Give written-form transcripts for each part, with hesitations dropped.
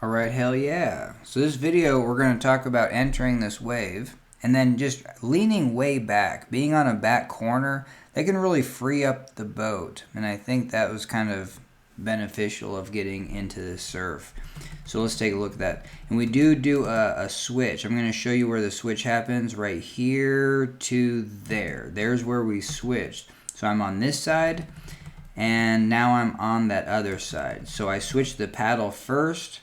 Alright, hell yeah. So this video we're going to talk about entering this wave and then just leaning way back. Being on a back corner, that can really free up the boat. And I think that was kind of beneficial of getting into this surf. So let's take a look at that. And we do a switch. I'm going to show you where the switch happens right here to there. There's where we switched. So I'm on this side and now I'm on that other side. So I switched the paddle first,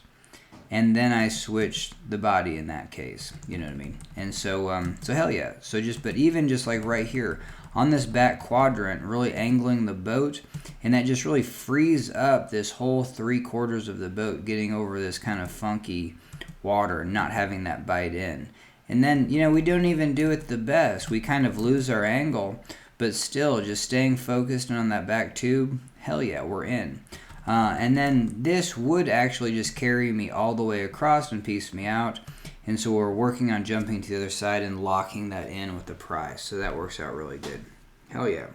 and then I switched the body in that case, you know what I mean? And so, so hell yeah. So but even just like right here, on this back quadrant, really angling the boat, and that just really frees up this whole 3/4 of the boat getting over this kind of funky water, not having that bite in. And then, you know, we don't even do it the best. We kind of lose our angle, but still just staying focused on that back tube, hell yeah, we're in. And then this would actually just carry me all the way across and piece me out. And so we're working on jumping to the other side and locking that in with the pry. So that works out really good. Hell yeah.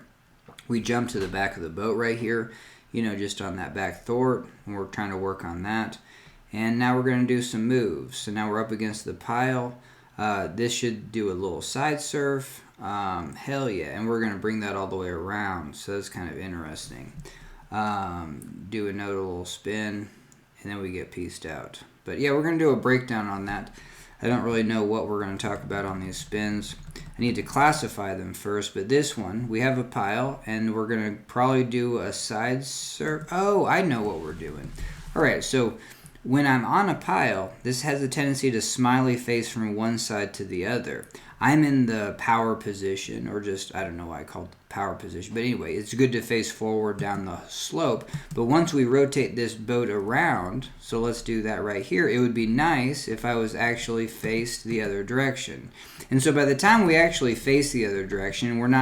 We jump to the back of the boat right here, you know, just on that back thwart. And we're trying to work on that. And now we're going to do some moves. So now we're up against the pile. This should do a little side surf. Hell yeah. And we're going to bring that all the way around. So that's kind of interesting. Do another little spin, and then we get pieced out. But yeah, we're going to do a breakdown on that. I don't really know what we're going to talk about on these spins. I need to classify them first, but this one, we have a pile, and we're going to probably do a side surf. Oh, I know what we're doing. All right, so when I'm on a pile, this has a tendency to smiley face from one side to the other. I'm in the power position, or just, I don't know why I called it power position, but anyway, it's good to face forward down the slope. But once we rotate this boat around, so let's do that right here, it would be nice if I was actually faced the other direction. And so by the time we actually face the other direction, we're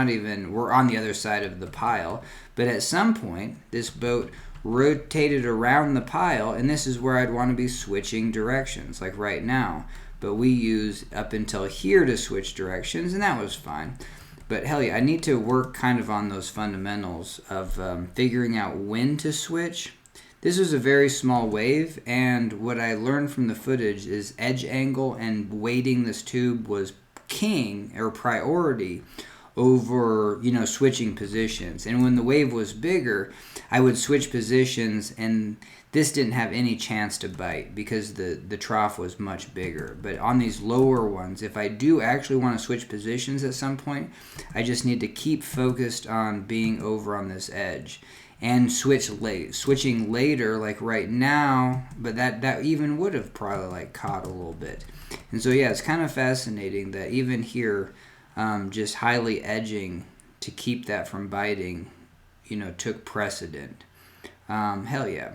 on the other side of the pile, but at some point, this boat rotated around the pile, and this is where I'd want to be switching directions, like right now. But we use up until here to switch directions, and that was fine. But hell yeah, I need to work kind of on those fundamentals of figuring out when to switch. This was a very small wave, and what I learned from the footage is edge angle and weighting this tube was king, or priority, over, you know, switching positions. And when the wave was bigger, I would switch positions, and this didn't have any chance to bite because the trough was much bigger. But on these lower ones, if I do actually want to switch positions at some point, I just need to keep focused on being over on this edge and switching later, like right now, but that even would have probably like caught a little bit. And so yeah, it's kind of fascinating that even here, just highly edging to keep that from biting, you know, took precedent. Hell yeah.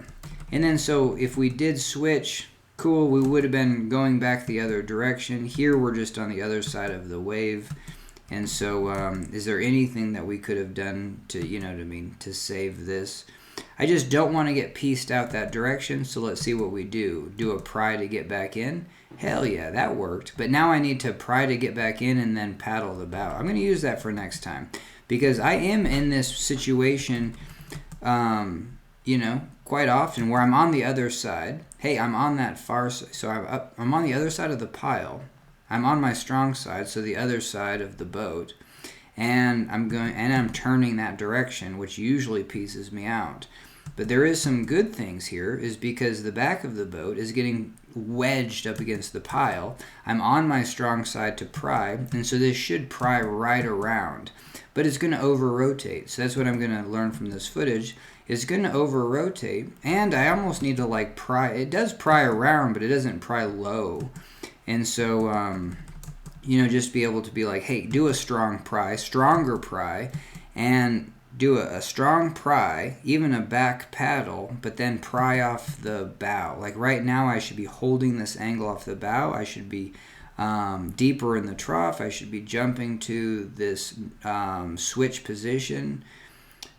And then so if we did switch, cool, we would have been going back the other direction. Here we're just on the other side of the wave. And so is there anything that we could have done to, you know what I mean, to save this? I just don't want to get pieced out that direction, so let's see what we do. Do a pry to get back in. Hell yeah, that worked. But now I need to pry to get back in and then paddle the bow. I'm going to use that for next time because I am in this situation, you know, quite often where I'm on the other side. Hey, I'm on that far side. So I'm on the other side of the pile. I'm on my strong side, so the other side of the boat. And I'm turning that direction, which usually pieces me out. But there is some good things here, is because the back of the boat is getting wedged up against the pile. I'm on my strong side to pry, and so this should pry right around. But it's going to over-rotate, so that's what I'm going to learn from this footage. It's going to over-rotate, and I almost need to like pry. It does pry around, but it doesn't pry low. And so, you know, just be able to be like, hey, do a strong pry, stronger pry, and do a strong pry, even a back paddle, but then pry off the bow. Like right now, I should be holding this angle off the bow. I should be deeper in the trough. I should be jumping to this switch position.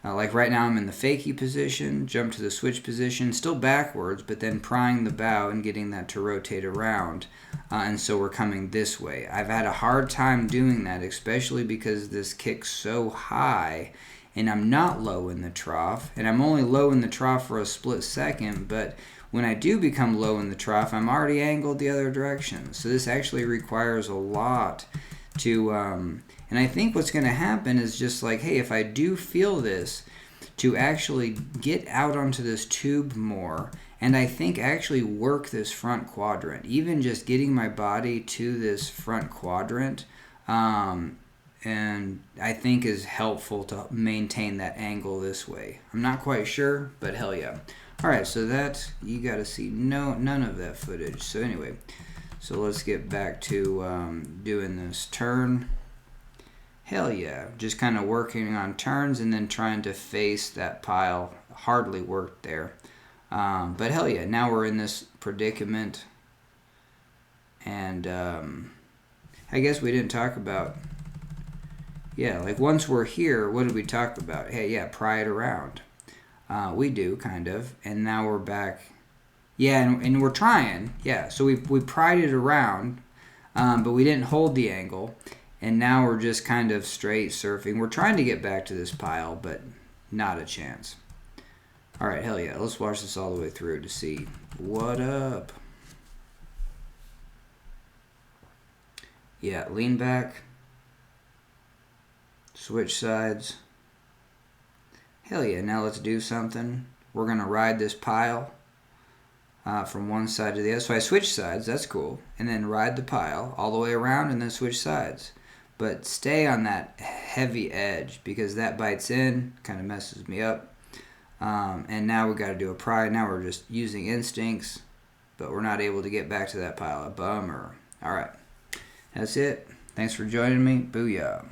Like right now I'm in the fakie position, jump to the switch position, still backwards, but then prying the bow and getting that to rotate around. And so we're coming this way. I've had a hard time doing that, especially because this kicks so high and I'm not low in the trough. And I'm only low in the trough for a split second, but when I do become low in the trough, I'm already angled the other direction. So this actually requires a lot to, and I think what's going to happen is just like, hey, if I do feel this, to actually get out onto this tube more, and I think actually work this front quadrant, even just getting my body to this front quadrant, and I think is helpful to maintain that angle this way. I'm not quite sure, but hell yeah. Alright, so that, you got to see none of that footage. So anyway, so let's get back to doing this turn. Hell yeah, just kind of working on turns and then trying to face that pile. Hardly worked there. But hell yeah, now we're in this predicament. And I guess we didn't talk about, yeah, like once we're here, what did we talk about? Hey, yeah, pry it around. We do, kind of. And now we're back. Yeah, and we're trying. Yeah, so we pried it around, but we didn't hold the angle. And now we're just kind of straight surfing. We're trying to get back to this pile, but not a chance. All right, hell yeah. Let's watch this all the way through to see what up. Yeah, lean back. Switch sides. Hell yeah, now let's do something. We're going to ride this pile from one side to the other. So I switch sides, that's cool. And then ride the pile all the way around and then switch sides. But stay on that heavy edge because that bites in, kind of messes me up. And now we got to do a pry. Now we're just using instincts, but we're not able to get back to that pile. A bummer. All right, that's it. Thanks for joining me. Booyah.